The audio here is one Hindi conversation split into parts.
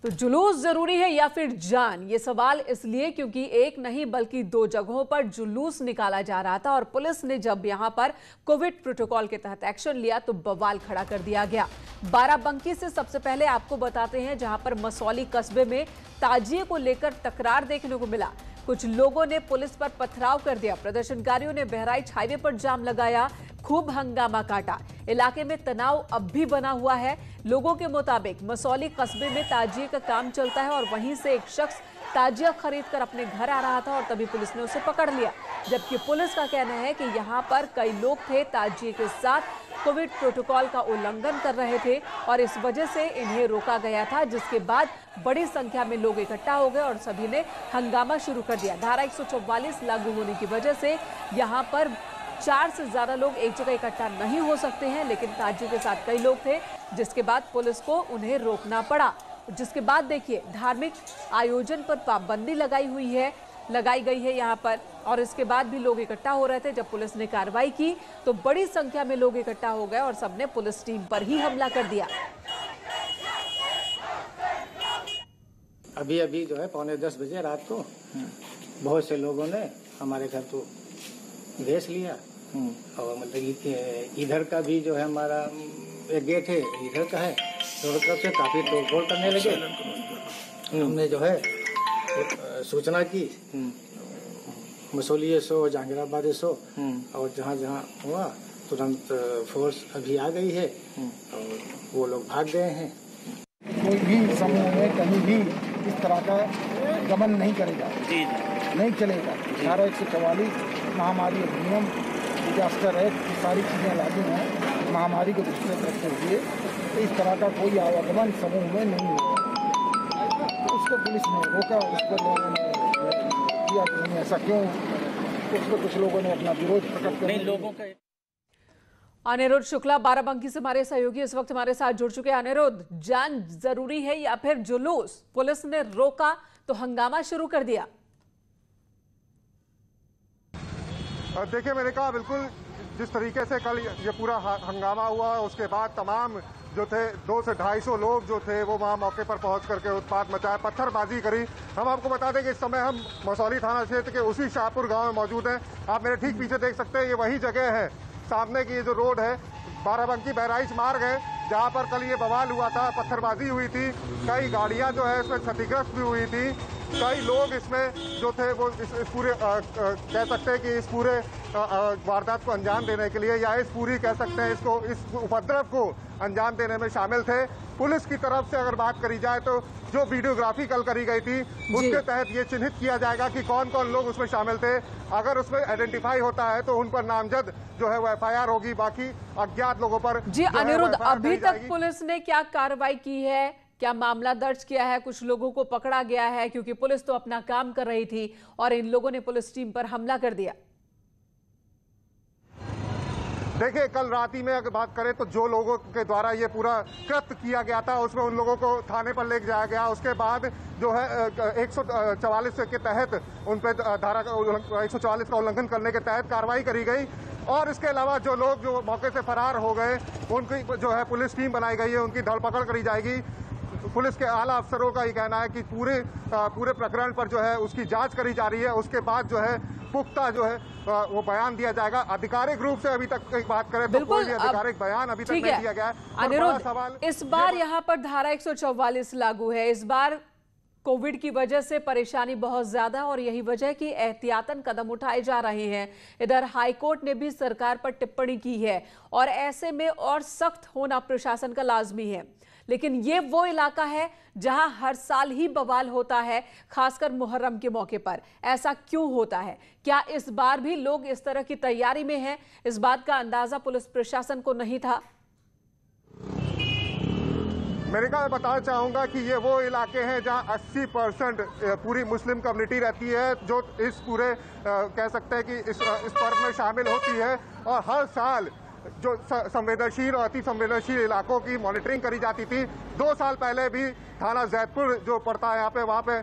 तो जुलूस जरूरी है या फिर जान, ये सवाल इसलिए क्योंकि एक नहीं बल्कि दो जगहों पर जुलूस निकाला जा रहा था और पुलिस ने जब यहां पर कोविड प्रोटोकॉल के तहत एक्शन लिया तो बवाल खड़ा कर दिया गया। बाराबंकी से सबसे पहले आपको बताते हैं, जहां पर मसौली कस्बे में ताजिए को लेकर तकरार देखने को मिला। कुछ लोगों ने पुलिस पर पथराव कर दिया। प्रदर्शनकारियों ने बहराइच हाईवे पर जाम लगाया, खूब हंगामा काटा। इलाके में तनाव अब भी बना हुआ है। लोगों के मुताबिक मसौली कस्बे में ताजिए का काम चलता है और वहीं से एक शख्स ताजिया खरीद कर अपने घर आ रहा था और तभी पुलिस ने उसे पकड़ लिया। जबकि पुलिस का कहना है कि यहां पर कई लोग थे ताजिए के साथ, कोविड प्रोटोकॉल का उल्लंघन कर रहे थे और इस वजह से इन्हें रोका गया था, जिसके बाद बड़ी संख्या में लोग इकट्ठा हो गए और सभी ने हंगामा शुरू कर दिया। धारा 144 लागू होने की वजह से यहां पर 4 से ज्यादा लोग एक जगह इकट्ठा नहीं हो सकते हैं, लेकिन ताजिए के साथ कई लोग थे, जिसके बाद पुलिस को उन्हें रोकना पड़ा। जिसके बाद देखिए, धार्मिक आयोजन पर पाबंदी लगाई गई है यहाँ पर, और इसके बाद भी लोग इकट्ठा हो रहे थे। जब पुलिस ने कार्रवाई की तो बड़ी संख्या में लोग इकट्ठा हो गए और सबने पुलिस टीम पर ही हमला कर दिया। अभी जो है 9:45 बजे रात को बहुत से लोगों ने हमारे घर तो गैस लिया और मतलब इधर का भी जो है हमारा एक गेट है, इधर का है, दोनों तरफ से काफी तोड़फोड़ करने लगे। हमने जो है सूचना की मसौली सो, जहांगीराबाद सो, और जहाँ जहाँ हुआ तुरंत फोर्स अभी आ गई है और वो लोग भाग गए हैं। कोई भी समूह में कहीं भी इस तरह का गमन नहीं करेगा, नहीं चलेगा। धारा 144 महामारी अधिनियम, डिजास्टर एक्ट, ये सारी चीज़ें लागू हैं। महामारी को दृष्टि में रखते हुए इस तरह का कोई आवागमन समूह में नहीं होगा। तो उसको पुलिस ने रोका, उस पर लोगों ने किया कि नहीं ऐसा क्यों, उस पर कुछ लोगों ने अपना विरोध प्रकट कर लोगों का। अनिरुद्ध शुक्ला बाराबंकी से हमारे सहयोगी इस वक्त हमारे साथ जुड़ चुके हैं। अनिरुद्ध, जान जरूरी है या फिर जुलूस? पुलिस ने रोका तो हंगामा शुरू कर दिया। देखिए, मैंने कहा बिल्कुल जिस तरीके से कल ये पूरा हंगामा हुआ, उसके बाद तमाम जो थे 200 से 250 लोग जो थे वो वहाँ मौके पर पहुंच करके उत्पात मचाया, पत्थरबाजी करी। हम आपको बता दें कि इस समय हम मसौली थाना क्षेत्र के उसी शाहपुर गांव में मौजूद हैं। आप मेरे ठीक पीछे देख सकते हैं, ये वही जगह है, सामने की ये जो रोड है बाराबंकी बहराइच मार्ग है, जहाँ पर कल ये बवाल हुआ था, पत्थरबाजी हुई थी, कई गाड़ियाँ जो है इसमें क्षतिग्रस्त भी हुई थी। कई लोग इसमें जो थे वो इस पूरे कह सकते हैं कि इस पूरे वारदात को अंजाम देने के लिए, या इस पूरी कह सकते हैं इसको, इस उपद्रव को अंजाम देने में शामिल थे। पुलिस की तरफ से अगर बात करी जाए तो जो वीडियोग्राफी कल करी गई थी उसके तहत ये चिन्हित किया जाएगा कि कौन कौन लोग उसमें शामिल थे। अगर उसमें आइडेंटिफाई होता है तो उन पर नामजद जो है वो FIR होगी, बाकी अज्ञात लोगों पर। जी अनिरुद्ध, अभी तक पुलिस ने क्या कार्रवाई की है? क्या मामला दर्ज किया है? कुछ लोगों को पकड़ा गया है? क्योंकि पुलिस तो अपना काम कर रही थी और इन लोगों ने पुलिस टीम पर हमला कर दिया। देखिए, कल रात ही में अगर बात करें तो जो लोगों के द्वारा ये पूरा कृत्य किया गया था उसमें उन लोगों को थाने पर ले जाया गया। उसके बाद जो है 144 के तहत उन पर धारा 144 का उल्लंघन करने के तहत कार्रवाई करी गई। और इसके अलावा जो लोग जो मौके से फरार हो गए उनकी जो है पुलिस टीम बनाई गई है, उनकी धरपकड़ करी जाएगी। पुलिस के आला अफसरों का ये कहना है कि पूरे प्रकरण पर जो है उसकी जांच करी जा रही है। उसके बाद जो है पुख्ता जो है वो बयान दिया जाएगा। आधिकारिक रूप से अभी तक एक बात करें तो कोई भी आधिकारिक बयान अभी तक नहीं दिया गया है। अनिरुद्ध, इस बार यहाँ पर धारा 144 लागू है। इस बार कोविड की वजह से परेशानी बहुत ज्यादा और यही वजह कि एहतियातन कदम उठाए जा रहे हैं। इधर हाईकोर्ट ने भी सरकार पर टिप्पणी की है और ऐसे में और सख्त होना प्रशासन का लाजमी है। लेकिन ये वो इलाका है जहां हर साल ही बवाल होता है, खासकर मुहर्रम के मौके पर। ऐसा क्यों होता है? क्या इस बार भी लोग इस तरह की तैयारी में हैं? इस बात का अंदाजा पुलिस प्रशासन को नहीं था। मेरे का बताना चाहूंगा कि ये वो इलाके हैं जहां 80% पूरी मुस्लिम कम्युनिटी रहती है, जो इस पूरे कह सकते हैं कि इस पर्व में शामिल होती है। और हर साल जो संवेदनशील और अति संवेदनशील इलाकों की मॉनिटरिंग करी जाती थी। 2 साल पहले भी थाना जैदपुर जो पड़ता है यहाँ पे, वहाँ पे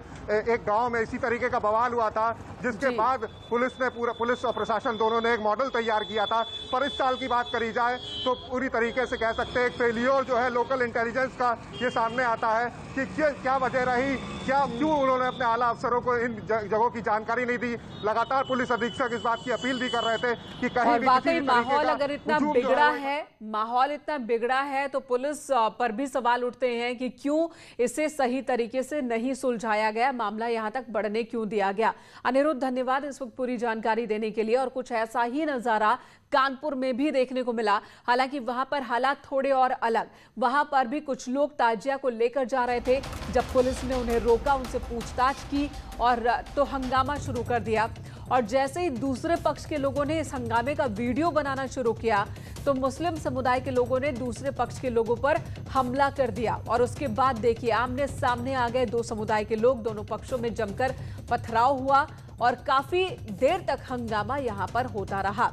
एक गांव में इसी तरीके का बवाल हुआ था, जिसके बाद पुलिस और प्रशासन दोनों ने एक मॉडल तैयार किया था। पर इस साल की बात करी जाए तो पूरी तरीके से कह सकते हैं एक फेलियर जो है लोकल इंटेलिजेंस का ये सामने आता है कि क्या वजह रही, क्यों उन्होंने अपने आला अफसरों को इन जगहों की जानकारी नहीं दी। लगातार पुलिस अधीक्षक इस बात की अपील भी कर रहे थे कि कहीं भी वाकई माहौल अगर इतना बिगड़ा है, माहौल इतना बिगड़ा है तो पुलिस पर भी सवाल उठते हैं कि क्यों इसे सही तरीके से नहीं सुलझाया गया, मामला यहां तक बढ़ने क्यों दिया गया। अनिरुद्ध, धन्यवाद इस वक्त पूरी जानकारी देने के लिए। और कुछ ऐसा ही नजारा कानपुर में भी देखने को मिला, हालांकि वहां पर हालात थोड़े और अलग। वहां पर भी कुछ लोग ताजिया को लेकर जा रहे थे, जब पुलिस ने उन्हें रोका, उनसे पूछताछ की और तो हंगामा शुरू कर दिया। और जैसे ही दूसरे पक्ष के लोगों ने इस हंगामे का वीडियो बनाना शुरू किया तो मुस्लिम समुदाय के लोगों ने दूसरे पक्ष के लोगों पर हमला कर दिया। और उसके बाद देखिए आमने सामने आ गए दो समुदाय के लोग, दोनों पक्षों में जमकर पथराव हुआ और काफी देर तक हंगामा यहां पर होता रहा।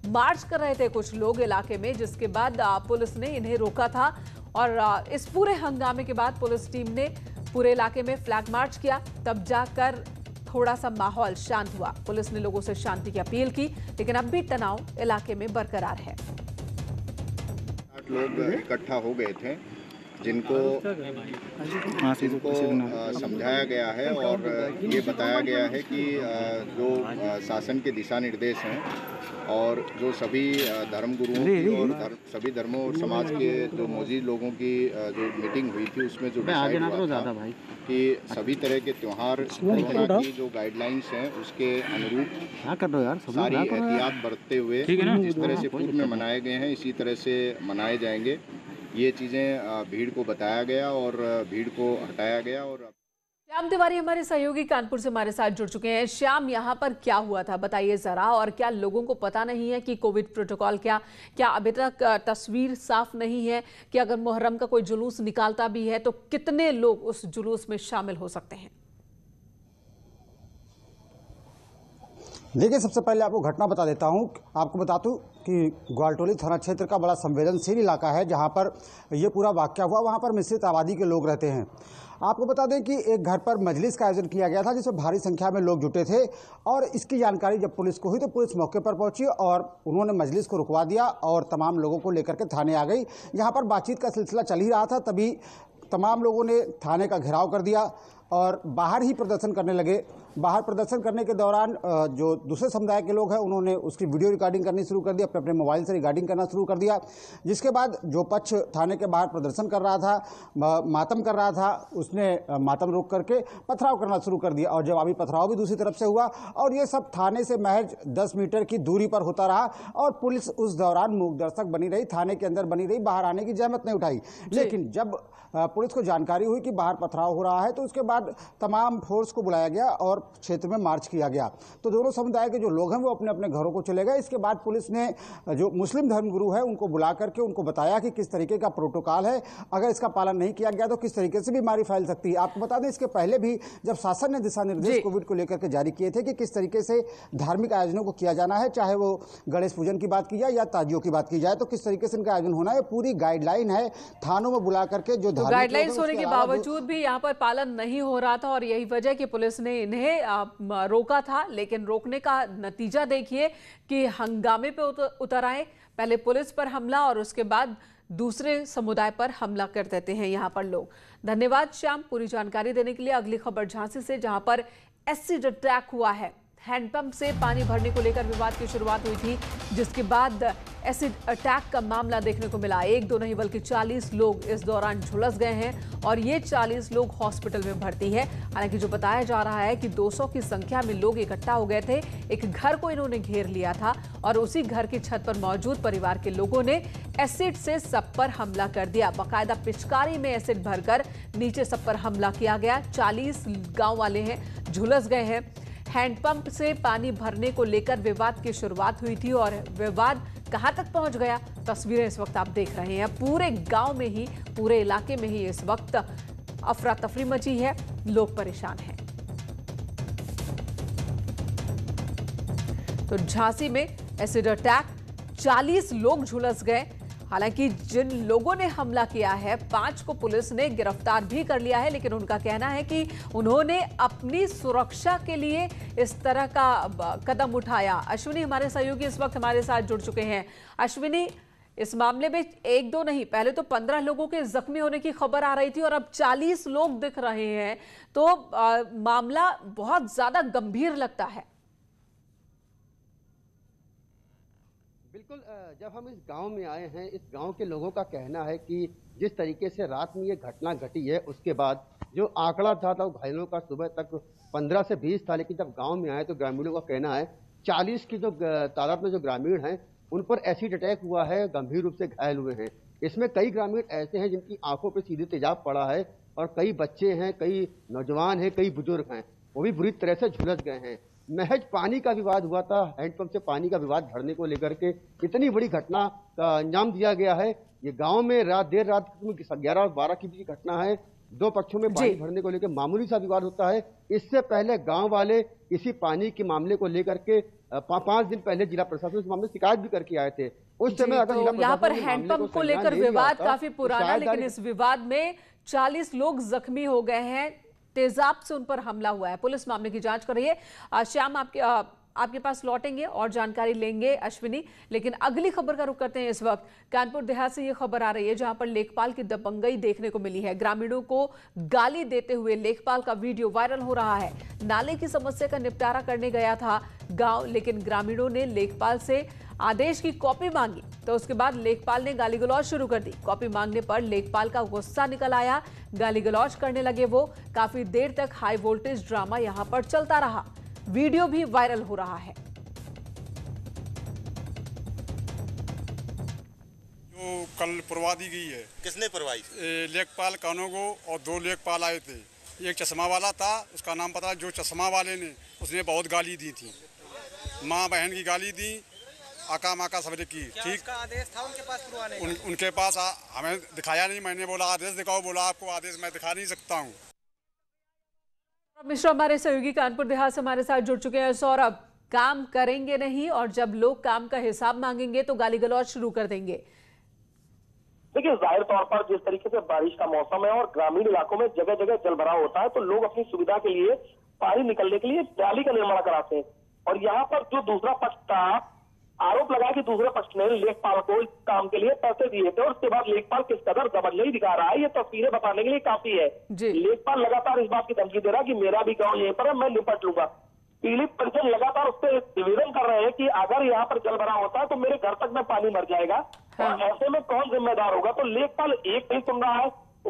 मार्च कर रहे थे कुछ लोग इलाके में, जिसके बाद पुलिस ने इन्हें रोका था। और इस पूरे हंगामे के बाद पुलिस टीम ने पूरे इलाके में फ्लैग मार्च किया, तब जाकर थोड़ा सा माहौल शांत हुआ। पुलिस ने लोगों से शांति की अपील की, लेकिन अब भी तनाव इलाके में बरकरार है। 8 लोग इकट्ठा हो गए थे, जिनको समझाया गया है और ये बताया गया है कि जो शासन के दिशा निर्देश हैं और जो सभी धर्मगुरुओं की और सभी धर्मों और समाज के जो मौजूद लोगों की जो मीटिंग हुई थी, उसमें जो डिसाइड हुआ था कि सभी तरह के त्योहार कोरोना की जो गाइडलाइंस हैं उसके अनुरूप सारी एहतियात बरतते हुए जिस तरह से पूर्व में मनाए गए हैं इसी तरह से मनाए जाएंगे। ये चीज़ें भीड़ को बताया गया और भीड़ को हटाया गया। और श्याम तिवारी हमारे सहयोगी कानपुर से हमारे साथ जुड़ चुके हैं। श्याम, यहाँ पर क्या हुआ था बताइए जरा, और क्या लोगों को पता नहीं है कि कोविड प्रोटोकॉल क्या अभी तक तस्वीर साफ नहीं है कि अगर मुहर्रम का कोई जुलूस निकालता भी है तो कितने लोग उस जुलूस में शामिल हो सकते हैं? देखिए, सबसे पहले आपको घटना बता देता हूं। आपको बता दूं कि ग्वालटोली थाना क्षेत्र का बड़ा संवेदनशील इलाका है, जहां पर यह पूरा वाकया हुआ। वहां पर मिश्रित आबादी के लोग रहते हैं। आपको बता दें कि एक घर पर मजलिस का आयोजन किया गया था, जिसमें भारी संख्या में लोग जुटे थे। और इसकी जानकारी जब पुलिस को हुई तो पुलिस मौके पर पहुंची और उन्होंने मजलिस को रुकवा दिया और तमाम लोगों को लेकर के थाने आ गई। यहाँ पर बातचीत का सिलसिला चल ही रहा था, तभी तमाम लोगों ने थाने का घेराव कर दिया और बाहर ही प्रदर्शन करने लगे। बाहर प्रदर्शन करने के दौरान जो दूसरे समुदाय के लोग हैं उन्होंने उसकी वीडियो रिकॉर्डिंग करनी शुरू कर दी, अपने अपने मोबाइल से रिकॉर्डिंग करना शुरू कर दिया। जिसके बाद जो पक्ष थाने के बाहर प्रदर्शन कर रहा था, मातम कर रहा था, उसने मातम रोक करके पथराव करना शुरू कर दिया। और जवाबी पथराव भी दूसरी तरफ से हुआ और ये सब थाने से महज 10 मीटर की दूरी पर होता रहा। और पुलिस उस दौरान मूक दर्शक बनी रही, थाने के अंदर बनी रही, बाहर आने की जहमत नहीं उठाई। लेकिन जब पुलिस को जानकारी हुई कि बाहर पथराव हो रहा है तो उसके बाद तमाम फोर्स को बुलाया गया और क्षेत्र में मार्च किया गया। तो दोनों समुदाय के जो लोग हैं वो अपने अपने घरों को चले गए। इसके बाद पुलिस ने जो मुस्लिम धर्मगुरु है उनको बुला करके उनको बताया कि किस तरीके का प्रोटोकॉल है, अगर इसका पालन नहीं किया गया तो किस तरीके से बीमारी फैल सकती है। आपको बता दें, इसके पहले भी जब शासन ने दिशा निर्देश कोविड को लेकर के जारी किए थे कि किस तरीके से धार्मिक आयोजनों को किया जाना है, चाहे वो गणेश पूजन की बात की जाए या ताजियों की बात की जाए, तो किस तरीके से इनका आयोजन होना है, पूरी गाइडलाइन है। थानों में बुला करके जो गाइडलाइंस होने के बावजूद भी यहाँ पर पालन नहीं हो रहा था और यही वजह कि पुलिस ने इन्हें रोका था। लेकिन रोकने का नतीजा देखिए कि हंगामे पे उतर आए। पहले पुलिस पर हमला और उसके बाद दूसरे समुदाय पर हमला कर देते हैं यहाँ पर लोग। धन्यवाद श्याम पूरी जानकारी देने के लिए। अगली खबर झांसी से, जहां पर एसिड अटैक हुआ है। हैंडपंप से पानी भरने को लेकर विवाद की शुरुआत हुई थी, जिसके बाद एसिड अटैक का मामला देखने को मिला। 1-2 नहीं बल्कि 40 लोग इस दौरान झुलस गए हैं और ये 40 लोग हॉस्पिटल में भर्ती है। हालांकि जो बताया जा रहा है कि 200 की संख्या में लोग इकट्ठा हो गए थे। एक घर को इन्होंने घेर लिया था और उसी घर की छत पर मौजूद परिवार के लोगों ने एसिड से सब पर हमला कर दिया। बाकायदा पिचकारी में एसिड भरकर नीचे सब पर हमला किया गया। 40 गाँव वाले हैं, झुलस गए हैं। हैंडपंप से पानी भरने को लेकर विवाद की शुरुआत हुई थी और विवाद कहां तक पहुंच गया, तस्वीरें इस वक्त आप देख रहे हैं। पूरे गांव में ही, पूरे इलाके में ही इस वक्त अफरा तफरी मची है, लोग परेशान हैं। तो झांसी में एसिड अटैक, 40 लोग झुलस गए। हालांकि जिन लोगों ने हमला किया है 5 को पुलिस ने गिरफ्तार भी कर लिया है, लेकिन उनका कहना है कि उन्होंने अपनी सुरक्षा के लिए इस तरह का कदम उठाया। अश्विनी हमारे सहयोगी इस वक्त हमारे साथ जुड़ चुके हैं। अश्विनी, इस मामले में 1-2 नहीं, पहले तो 15 लोगों के जख्मी होने की खबर आ रही थी और अब 40 लोग दिख रहे हैं, तो मामला बहुत ज्यादा गंभीर लगता है। बिल्कुल, जब हम इस गांव में आए हैं, इस गांव के लोगों का कहना है कि जिस तरीके से रात में ये घटना घटी है, उसके बाद जो आंकड़ा था वो घायलों का सुबह तक 15 से 20 था, लेकिन जब गांव में आए तो ग्रामीणों का कहना है 40 की जो तादाद में जो ग्रामीण हैं उन पर एसिड अटैक हुआ है, गंभीर रूप से घायल हुए हैं। इसमें कई ग्रामीण ऐसे हैं जिनकी आंखों पर सीधे तेजाब पड़ा है और कई बच्चे हैं, कई नौजवान हैं, कई बुजुर्ग हैं, वो भी बुरी तरह से झुलस गए हैं। महज पानी का विवाद हुआ था, हैंडपंप से पानी का विवाद भरने को लेकर के इतनी बड़ी घटना का अंजाम दिया गया है। ये गांव में देर रात 11 और 12 की बीच घटना है। 2 पक्षों में पानी भरने को लेकर मामूली सा विवाद होता है। इससे पहले गांव वाले इसी पानी के मामले को लेकर के 5 दिन पहले जिला प्रशासन इस मामले में शिकायत भी करके आए थे। उस समय अगर तो यहाँ पर हैंडपंप को लेकर विवाद काफी पुराना, लेकिन इस विवाद में 40 लोग जख्मी हो गए हैं, तेजाब से उन पर हमला हुआ है। पुलिस मामले की जांच कर रही है। श्याम, आपके पास लौटेंगे और जानकारी लेंगे अश्विनी, लेकिन अगली खबर का रुख करते हैं। इस वक्त कानपुर देहात से ये खबर आ रही है, जहां पर लेखपाल की दबंगई देखने को मिली है। ग्रामीणों को गाली देते हुए लेखपाल का वीडियो वायरल हो रहा है। नाले की समस्या का निपटारा करने गया था गांव, लेकिन ग्रामीणों ने लेखपाल से आदेश की कॉपी मांगी, तो उसके बाद लेखपाल ने गाली गलौज शुरू कर दी। कॉपी मांगने पर लेखपाल का गुस्सा निकल आया, गाली गलौज करने लगे वो। काफी देर तक हाई वोल्टेज ड्रामा यहां पर चलता रहा, वीडियो भी वायरल हो रहा है। जो कल पुरवा दी गई है। किसने पुरवाई? लेखपाल कानोगो और 2 लेखपाल आए थे। एक चश्मा वाला था, उसका नाम पता, जो चश्मा वाले ने उसने बहुत गाली दी थी, माँ बहन की गाली दी, आका माका सबने की। ठीक, उसका आदेश था उनके पास पुरवाने का? उनके पास हमें दिखाया नहीं। मैंने बोला आदेश दिखाओ, बोला आपको आदेश मैं दिखा नहीं सकता हूँ। मिश्रा हमारे सहयोगी कानपुर देहात से हमारे साथ जुड़ चुके हैं। सौरभ, काम करेंगे नहीं और जब लोग काम का हिसाब मांगेंगे तो गाली गलौज शुरू कर देंगे। देखिए, जाहिर तौर पर जिस तरीके से बारिश का मौसम है और ग्रामीण इलाकों में जगह जगह जलभराव होता है, तो लोग अपनी सुविधा के लिए पानी निकलने के लिए नाली का निर्माण कराते हैं। और यहाँ पर जो दूसरा पक्ष था, आरोप लगाया कि दूसरे पक्ष ने लेखपाल को इस काम के लिए पैसे दिए थे और उसके बाद लेखपाल किस कदर जबरदस्ती दिखा रहा है, ये तस्वीरें बताने के लिए काफी है। लेखपाल लगातार इस बात की धमकी दे रहा है कि मेरा भी गांव यहीं पर है, मैं निपट लूंगा। पीड़ित परिजन लगातार उससे निवेदन कर रहे हैं कि अगर यहाँ पर जल भरा होता है तो मेरे घर तक में पानी मर जाएगा। और ऐसे में कौन जिम्मेदार होगा? तो लेखपाल एक नहीं सुन रहा है,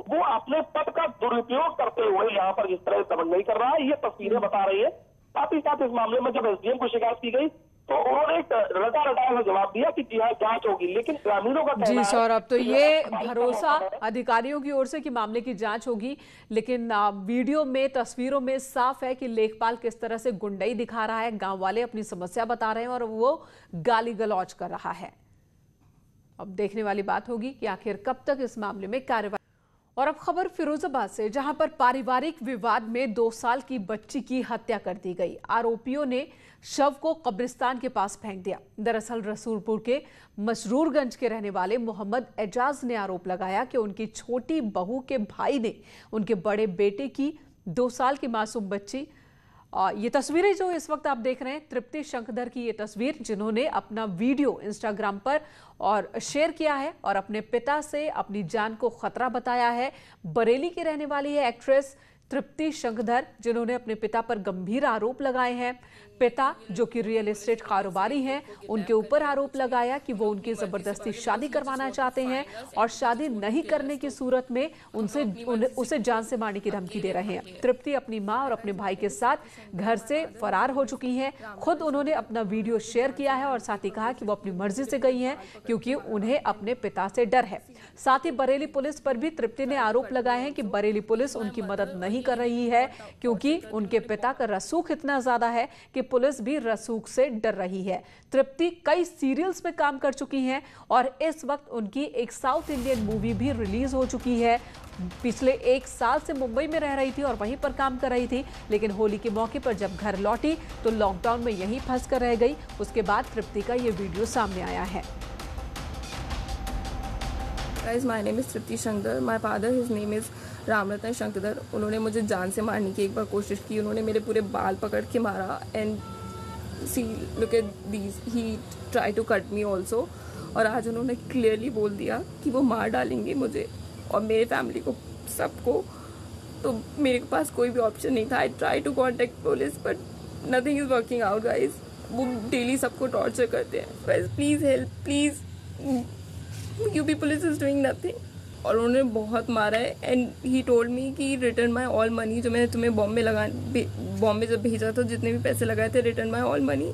वो अपने पद का दुरुपयोग करते हुए यहाँ पर जिस तरह दबंगई कर रहा है, ये तस्वीरें बता रही है। साथ ही साथ इस मामले में जब एसडीएम को शिकायत की गई तो उन्होंने एक रटा जवाब दिया कि जी हाँ जांच होगी, लेकिन ग्रामीणों का कहना जी है। सौरभ, तो ये भरोसा अधिकारियों की ओर से कि मामले की जांच होगी, लेकिन वीडियो में, तस्वीरों में साफ है कि लेखपाल किस तरह से गुंडई दिखा रहा है। गांव वाले अपनी समस्या बता रहे हैं और वो गाली गलौज कर रहा है। अब देखने वाली बात होगी कि आखिर कब तक इस मामले में कार्रवाई। और अब खबर फिरोजाबाद से, जहां पर पारिवारिक विवाद में 2 साल की बच्ची की हत्या कर दी गई। आरोपियों ने शव को कब्रिस्तान के पास फेंक दिया। दरअसल रसूलपुर के मसरूरगंज के रहने वाले मोहम्मद एजाज ने आरोप लगाया कि उनकी छोटी बहू के भाई ने उनके बड़े बेटे की 2 साल की मासूम बच्ची, ये तस्वीरें जो इस वक्त आप देख रहे हैं, तृप्ति शंखधर की ये तस्वीर, जिन्होंने अपना वीडियो इंस्टाग्राम पर और शेयर किया है और अपने पिता से अपनी जान को खतरा बताया है। बरेली की रहने वाली है एक्ट्रेस तृप्ति शंखधर, जिन्होंने अपने पिता पर गंभीर आरोप लगाए हैं। पिता, जो कि रियल एस्टेट कारोबारी हैं, उनके ऊपर आरोप लगाया कि वो उनकी जबरदस्ती शादी करवाना चाहते हैं और शादी नहीं करने की सूरत में उसे जान से मारने की धमकी दे रहे हैं। तृप्ति अपनी मां और अपने भाई के साथ घर से फरार हो चुकी हैं। खुद उन्होंने अपना वीडियो शेयर किया है और साथ ही कहा कि वो अपनी मर्जी से गई हैं क्योंकि उन्हें अपने पिता से डर है। साथ ही बरेली पुलिस पर भी तृप्ति ने आरोप लगाए हैं कि बरेली पुलिस उनकी मदद नहीं नहीं कर रही है क्योंकि उनके पिता का रसूख इतना ज्यादा है कि पुलिस भी रसूख से डर रही है। तृप्ति कई सीरियल्स में काम कर चुकी हैं और इस वक्त उनकी एक साउथ इंडियन मूवी भी रिलीज हो चुकी है। पिछले 1 साल से मुंबई में रह रही थी और वहीं पर काम कर रही थी, लेकिन होली के मौके पर जब घर लौटी तो लॉकडाउन में यहीं फंस कर रह गई। उसके बाद तृप्ति का ये वीडियो सामने आया है। Guys, my name is Tripti Shankar. My father, his name is Ramratan Shankardhar. उन्होंने मुझे जान से मारने की एक बार कोशिश की। उन्होंने मेरे पूरे बाल पकड़ के मारा and see look at these, he try to cut me also. और आज उन्होंने क्लियरली बोल दिया कि वो मार डालेंगे मुझे और मेरे फैमिली को, सबको। तो मेरे पास कोई भी ऑप्शन नहीं था। I try to contact police but nothing is working out guys. वो डेली सबको टॉर्चर करते हैं। Guys please help, please, UP police is doing nothing. और उन्होंने बहुत मारा है एंड ही टोल्ड मी कि रिटर्न माई ऑल मनी, जो मैंने तुम्हें बॉम्बे जब भेजा था, जितने भी पैसे लगाए थे, return my all money.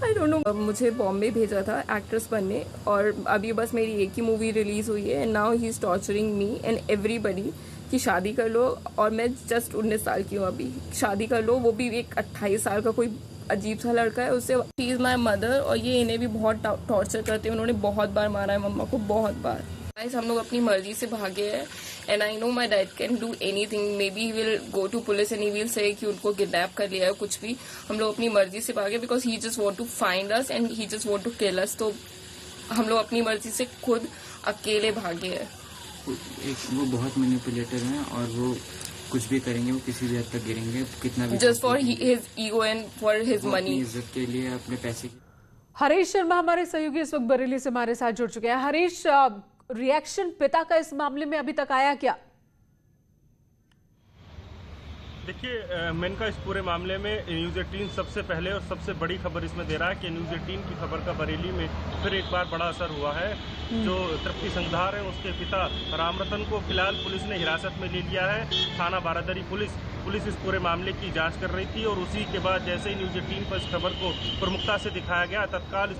I don't know. मुझे बॉम्बे भेजा था एक्ट्रेस बनने और अभी बस मेरी एक ही मूवी रिलीज हुई है and now he is torturing me and everybody कि शादी कर लो। और मैं जस्ट 19 साल की हूँ अभी। शादी कर लो, वो भी एक 28 साल का कोई अजीब सा लड़का है, उससे। She is my mother. और ये इन्हें भी बहुत टॉर्चर करते हैं। उन्होंने बहुत बार मारा है मम्मा को, बहुत बार। गाइस, हम लोग अपनी मर्जी से भागे हैं and I know my dad can do anything. Maybe he will go to police and he will say कि उनको किडनैप कर लिया है, कुछ भी। हम लोग अपनी मर्जी से भागे because he just want to find us and he just want to kill us. तो हम लोग अपनी मर्जी से खुद अकेले भागे हैं। वो बहुत मैनिपुलेटर हैं और वो कुछ भी करेंगे, वो किसी भी हद तक गिरेंगे, कितना भी, just for his ego and for his money, इज्जत के लिए, अपने पैसे की। हरीश शर्मा हमारे सहयोगी इस वक्त बरेली से हमारे साथ जुड़ चुके हैं। हरीश, रिएक्शन पिता का इस मामले में अभी तक आया क्या? देखिए, मैं इनका इस पूरे मामले में न्यूज़ 18 सबसे पहले और सबसे बड़ी खबर इसमें दे रहा है कि न्यूज़ 18 की खबर का बरेली में फिर एक बार बड़ा असर हुआ है। जो तृप्ति संघधार है, उसके पिता रामरतन को फिलहाल पुलिस ने हिरासत में ले लिया है। थाना बारादरी पुलिस इस पूरे मामले की जांच कर रही थी और उसी के बाद जैसे ही न्यूज़ 18 पर इस खबर को प्रमुखता से दिखाया गया, तत्काल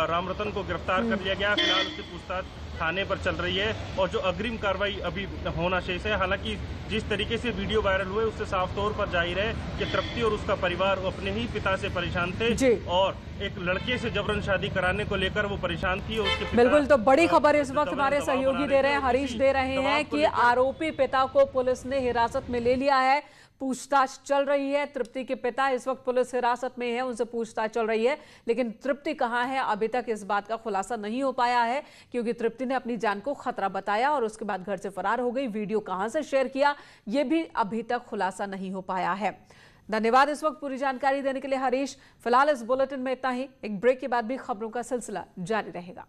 रामरतन को गिरफ्तार कर लिया गया। फिलहाल उसकी पूछताछ थाने पर चल रही है और जो अग्रिम कार्रवाई अभी होना शेष है। हालांकि जिस तरीके से वीडियो वायरल हुए उससे साफ तौर पर जाहिर है कि तृप्ति और उसका परिवार अपने ही पिता से परेशान थे और एक लड़के से जबरन शादी कराने को लेकर वो परेशान थी और उसके बिल्कुल, तो बड़ी खबर इस वक्त हमारे सहयोगी दे रहे हैं, हरीश दे रहे हैं कि आरोपी पिता को पुलिस ने हिरासत में ले लिया है। पूछताछ चल रही है। तृप्ति के पिता इस वक्त पुलिस हिरासत में है, उनसे पूछताछ चल रही है, लेकिन तृप्ति कहां है अभी तक इस बात का खुलासा नहीं हो पाया है क्योंकि तृप्ति ने अपनी जान को खतरा बताया और उसके बाद घर से फरार हो गई। वीडियो कहां से शेयर किया ये भी अभी तक खुलासा नहीं हो पाया है। धन्यवाद इस वक्त पूरी जानकारी देने के लिए हरीश। फिलहाल इस बुलेटिन में इतना ही। एक ब्रेक के बाद भी खबरों का सिलसिला जारी रहेगा।